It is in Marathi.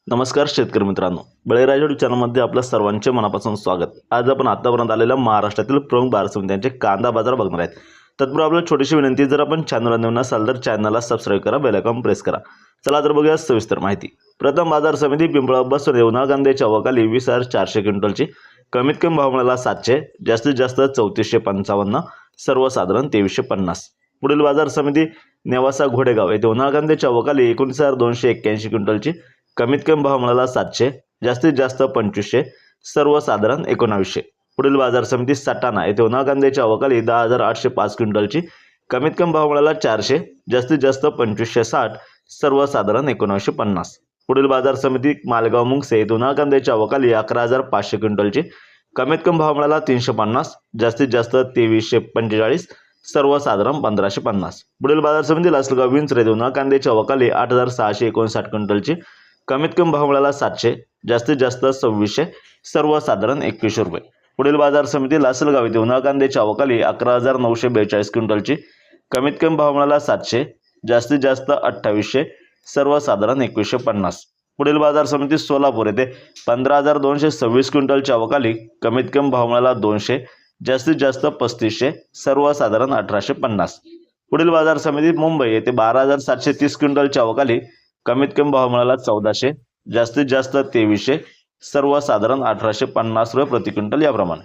नमस्कार शेतकरी मित्रांनो, बळीराजा यूट्यूब चॅनलमध्ये आपल्या सर्वांचे मनापासून स्वागत। आज आपण आतापर्यंत आलेल्या महाराष्ट्रातील प्रमुख बाजार समित्यांचे कांदा बाजार बघणार आहेत। तत्पूर्वी आपल्याला छोटीशी विनंती, जर आपण चॅनलला नवीन असाल तर चॅनलला सबस्क्राइब करा, बेल आयकॉन प्रेस करा। चला तर बघूया सविस्तर माहिती। प्रथम बाजार समिती पिंपळगाव बसून उन्हाळ कांद्याच्या अवकाली 20,400 क्विंटलची, कमीत कमी भाव मिळाला 700, जास्तीत जास्त 3455, सर्वसाधारण 2350। पुढील बाजार समिती नेवासा घोडेगाव येथे उन्हाळ कांद्याच्या अवकाली 19,281 क्विंटलची, कमीत कमी भाव मिळाला 700, जास्तीत जास्त 2500, सर्वसाधारण 1900। पुढील बाजार समिती सटाणा येथे उन्हाळ कांद्याच्या अवकाली 10,805 क्विंटलची, कमीत कमी भाव मिळाला 400, जास्तीत जास्त 2560, सर्वसाधारण 1950। पुढील बाजार समिती मालगाव मुंगसे येथे उन्हाळ कांद्याच्या अवकाली 11,500 क्विंटलची, कमीत कमी भाव मिळाला 350, जास्तीत जास्त 2345, सर्वसाधारण 1550। पुढील बाजार समिती लासलगाव विंचरे येथे उन्हाळ कांद्याच्या अवकाली 8,659 क्विंटलची, कमीत कमी भाव मिळाला 700, जास्तीत जास्त 2600, सर्वसाधारण 2100 रुपये। पुढील बाजार समिती लासलगाव येथे उन्हाळ कांद्याच्या अवकाली 11,942 क्विंटलची, कमीत कमी भाव मिळाला 700, जास्तीत जास्त 2800, सर्वसाधारण 2150। पुढील बाजार समिती सोलापूर येथे 15,226 क्विंटलच्या अवकाली, कमीत कमी भाव मिळाला 200, जास्तीत जास्त 3500, सर्वसाधारण 1850। पुढील बाजार समिती मुंबई येथे 12,730 क्विंटलच्या अवकाली, कमीत कमी भाव मिळाला 1400, जास्तीत जास्त 2300, सर्वसाधारण 1850 रुपये प्रति क्विंटल याप्रमाणे।